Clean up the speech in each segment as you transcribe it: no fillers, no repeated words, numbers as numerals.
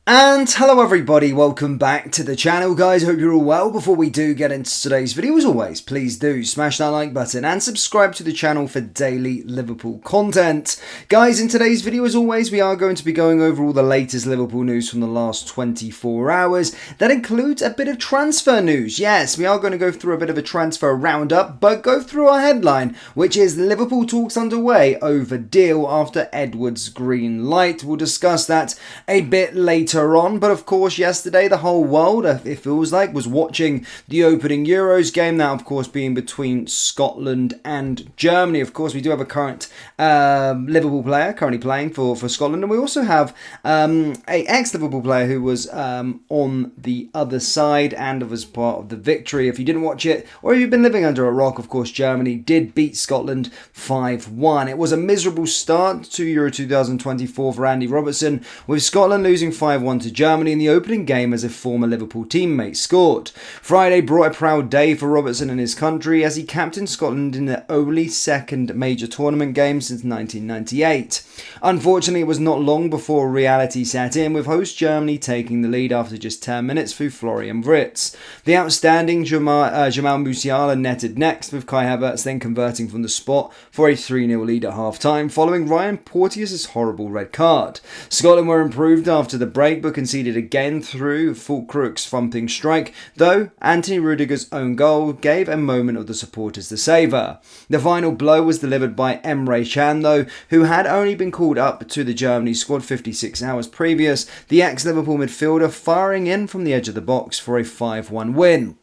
And hello everybody, welcome back to the channel guys, hope you're all well. Before we do get into today's video, as always, please do smash that like button and subscribe to the channel for daily Liverpool content. Guys, in today's video, as always, we are going to be going over all the latest Liverpool news from the last 24 hours. That includes a bit of transfer news. Yes, we are going to go through a bit of a transfer roundup, but go through our headline, which is Liverpool talks underway over deal after Edwards' green light. We'll discuss that a bit later on, but of course yesterday the whole world, it feels like, was watching the opening Euros game, that of course being between Scotland and Germany. Of course we do have a current Liverpool player currently playing for Scotland, and we also have a ex-Liverpool player who was on the other side and was part of the victory. If you didn't watch it, or if you've been living under a rock, of course Germany did beat Scotland 5-1. It was a miserable start to Euro 2024 for Andy Robertson, with Scotland losing 5-1 to Germany in the opening game as a former Liverpool teammate scored. Friday brought a proud day for Robertson and his country as he captained Scotland in their only second major tournament game since 1998. Unfortunately, it was not long before reality set in, with host Germany taking the lead after just 10 minutes through Florian Wirtz. The outstanding Jamal Musiala netted next, with Kai Havertz then converting from the spot for a 3-0 lead at half-time, following Ryan Porteous' horrible red card. Scotland were improved after the break, but conceded again through Fulkrug's thumping strike, though Anthony Rudiger's own goal gave a moment of the supporters to savour. The final blow was delivered by Emre Can, though, who had only been called up to the Germany squad 56 hours previous, the ex-Liverpool midfielder firing in from the edge of the box for a 5-1 win.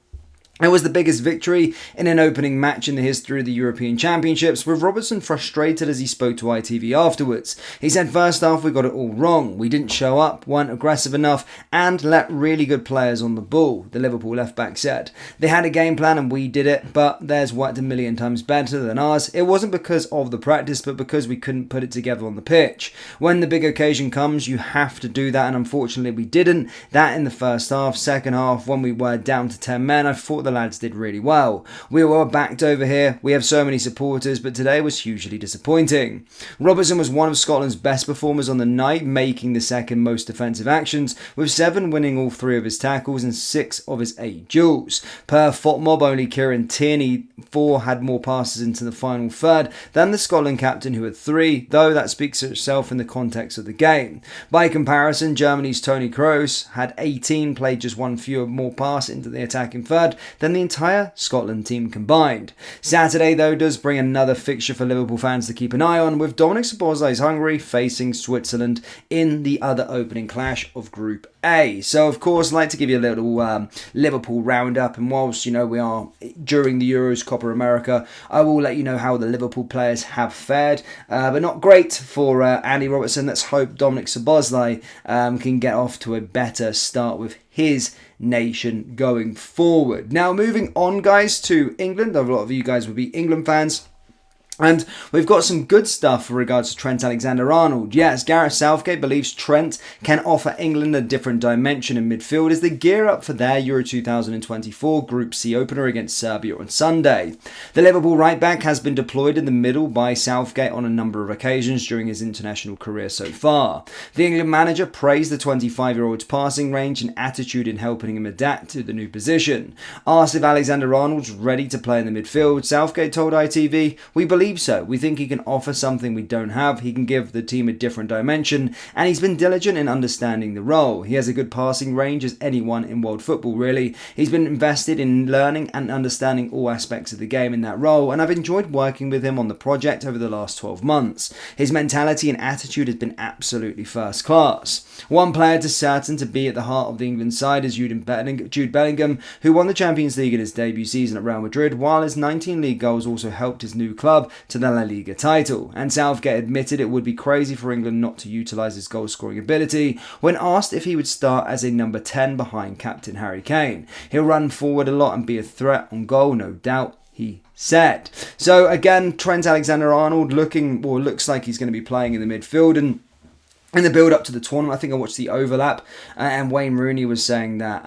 It was the biggest victory in an opening match in the history of the European Championships, with Robertson frustrated as he spoke to ITV afterwards. He said, "First half we got it all wrong. We didn't show up, weren't aggressive enough, and let really good players on the ball," the Liverpool left-back said. "They had a game plan and we did it, but theirs worked a million times better than ours. It wasn't because of the practice, but because we couldn't put it together on the pitch. When the big occasion comes, you have to do that, and unfortunately we didn't. That in the first half. Second half, when we were down to 10 men, I thought the lads did really well. We were backed over here. We have so many supporters, but today was hugely disappointing." Robertson was one of Scotland's best performers on the night, making the second most defensive actions, with 7 winning all 3 of his tackles and 6 of his 8 duels. Per FotMob, only Kieran Tierney 4 had more passes into the final third than the Scotland captain, who had 3, though that speaks for itself in the context of the game. By comparison, Germany's Toni Kroos had 18, played just 1 fewer more pass into the attacking third than the entire Scotland team combined. Saturday, though, does bring another fixture for Liverpool fans to keep an eye on, with Dominic Szoboszlai's Hungary facing Switzerland in the other opening clash of Group A. So, of course, I'd like to give you a little Liverpool roundup, and whilst, we are during the Euros, Copa America, I will let you know how the Liverpool players have fared, but not great for Andy Robertson. Let's hope Dominic Szoboszlai can get off to a better start with his nation going forward. Now, moving on, guys, to England. A lot of you guys would be England fans. And we've got some good stuff with regards to Trent Alexander-Arnold. Yes, Gareth Southgate believes Trent can offer England a different dimension in midfield as they gear up for their Euro 2024 Group C opener against Serbia on Sunday. The Liverpool right-back has been deployed in the middle by Southgate on a number of occasions during his international career so far. The England manager praised the 25-year-old's passing range and attitude in helping him adapt to the new position. Asked if Alexander-Arnold's ready to play in the midfield, Southgate told ITV, "We believe so. We think he can offer something we don't have. He can give the team a different dimension, and he's been diligent in understanding the role. He has a good passing range as anyone in world football, really. He's been invested in learning and understanding all aspects of the game in that role, and I've enjoyed working with him on the project over the last 12 months. His mentality and attitude has been absolutely first class." One player to certain to be at the heart of the England side is Jude Bellingham, who won the Champions League in his debut season at Real Madrid, while his 19 league goals also helped his new club to the La Liga title. And Southgate admitted it would be crazy for England not to utilise his goal-scoring ability when asked if he would start as a number 10 behind captain Harry Kane. "He'll run forward a lot and be a threat on goal, no doubt," he said. So again, Trent Alexander-Arnold looks like he's going to be playing in the midfield, and in the build-up to the tournament, I think I watched the overlap, and Wayne Rooney was saying that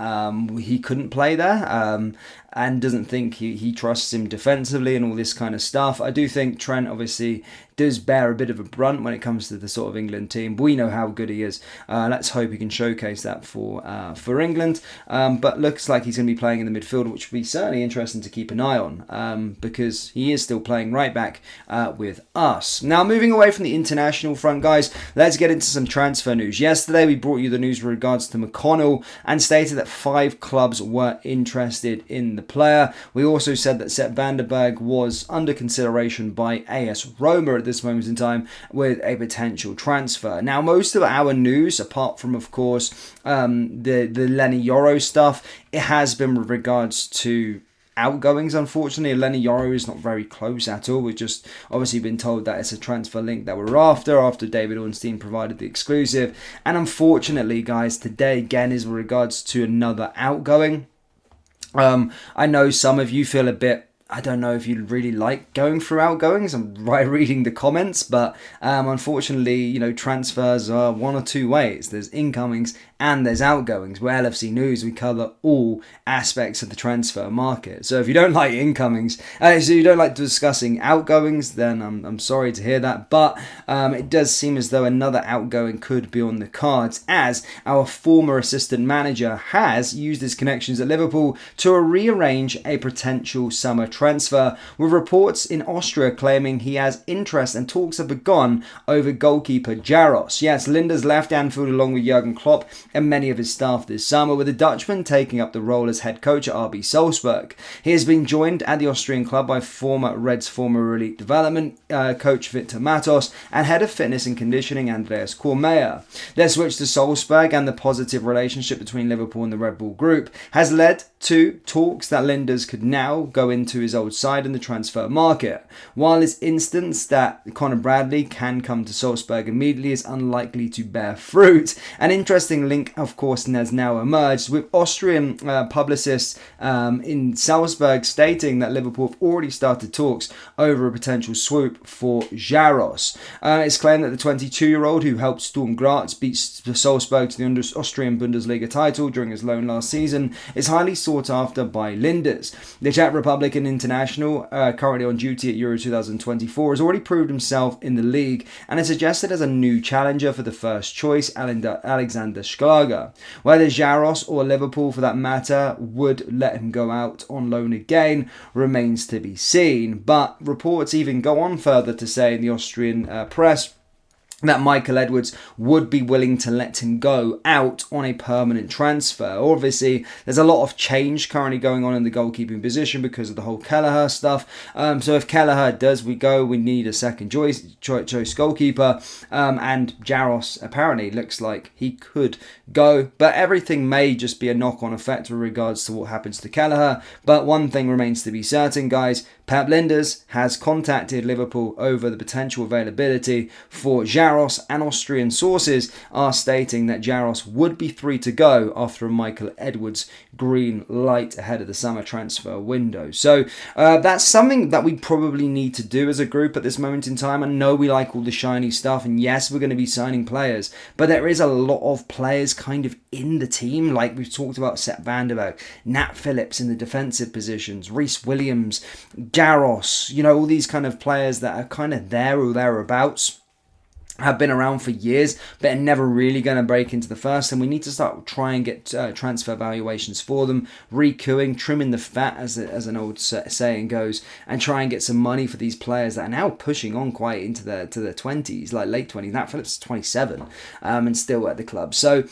he couldn't play there. and doesn't think he trusts him defensively and all this kind of stuff. I do think Trent obviously does bear a bit of a brunt when it comes to the sort of England team. We know how good he is. Let's hope he can showcase that for England. But looks like he's going to be playing in the midfield, which will be certainly interesting to keep an eye on, because he is still playing right back with us. Now, moving away from the international front, guys, let's get into some transfer news. Yesterday, we brought you the news with regards to McConnell and stated that 5 clubs were interested in the player. We also said that Sepp van der Berg was under consideration by AS Roma at this moment in time with a potential transfer. Now, most of our news, apart from, of course, the Lenny Yoro stuff, it has been with regards to outgoings. Unfortunately, Lenny Yoro is not very close at all. We've just obviously been told that it's a transfer link that we're after David Ornstein provided the exclusive. And unfortunately, guys, today again is with regards to another outgoing. I know some of you feel a bit, I don't know if you really like going through outgoings. I'm reading the comments, but unfortunately, transfers are one or two ways. There's incomings and there's outgoings. We're LFC News. We cover all aspects of the transfer market. So if you don't like incomings, so you don't like discussing outgoings, then I'm sorry to hear that. But it does seem as though another outgoing could be on the cards, as our former assistant manager has used his connections at Liverpool to rearrange a potential summer transfer, with reports in Austria claiming he has interest and talks have begun over goalkeeper Jaros. Yes, Linda's left Anfield along with Jurgen Klopp and many of his staff this summer, with the Dutchman taking up the role as head coach at RB Salzburg. He has been joined at the Austrian club by Reds former elite development coach Victor Matos and head of fitness and conditioning Andreas Kormeyer. Their switch to Salzburg and the positive relationship between Liverpool and the Red Bull group has led to talks that Linda's could now go into his old side in the transfer market. While it's instance that Conor Bradley can come to Salzburg immediately is unlikely to bear fruit, an interesting link, of course, has now emerged, with Austrian publicists in Salzburg stating that Liverpool have already started talks over a potential swoop for Jaros. It's claimed that the 22-year-old, who helped Sturm Graz beat Salzburg to the Austrian Bundesliga title during his loan last season, is highly sought after by Linders. The Czech Republican international, currently on duty at Euro 2024, has already proved himself in the league and is suggested as a new challenger for the first choice, Alexander Schlager. Whether Jaros or Liverpool, for that matter, would let him go out on loan again remains to be seen. But reports even go on further to say in the Austrian press that Michael Edwards would be willing to let him go out on a permanent transfer. Obviously, there's a lot of change currently going on in the goalkeeping position because of the whole Kelleher stuff. So if Kelleher does go, we need a second choice goalkeeper. And Jaros apparently looks like he could go. But everything may just be a knock-on effect with regards to what happens to Kelleher. But one thing remains to be certain, guys. Pep Linders has contacted Liverpool over the potential availability for Jaros, and Austrian sources are stating that Jaros would be free to go after a Michael Edwards green light ahead of the summer transfer window. So that's something that we probably need to do as a group at this moment in time. I know we like all the shiny stuff, and yes, we're going to be signing players, but there is a lot of players kind of in the team, like we've talked about Sepp van der Berg, Nat Phillips in the defensive positions, Reece Williams, Jaros, all these kind of players that are kind of there or thereabouts, have been around for years, but are never really going to break into the first, and we need to start trying to get transfer valuations for them, re-queuing, trimming the fat, as an old saying goes, and try and get some money for these players that are now pushing on quite into their 20s, like late 20s. Nat Phillips is 27 and still at the club. So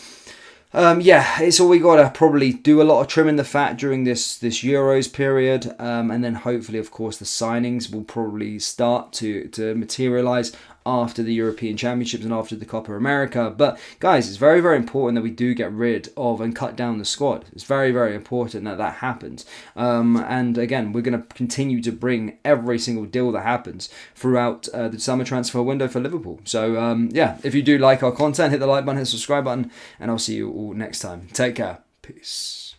it's all we got to probably do, a lot of trimming the fat during this Euros period, and then hopefully, of course, the signings will probably start to materialise after the European Championships and after the Copa America. But guys, it's very, very important that we do get rid of and cut down the squad. It's very, very important that happens. And again, we're going to continue to bring every single deal that happens throughout the summer transfer window for Liverpool. So if you do like our content, hit the like button, hit the subscribe button, and I'll see you all next time. Take care. Peace.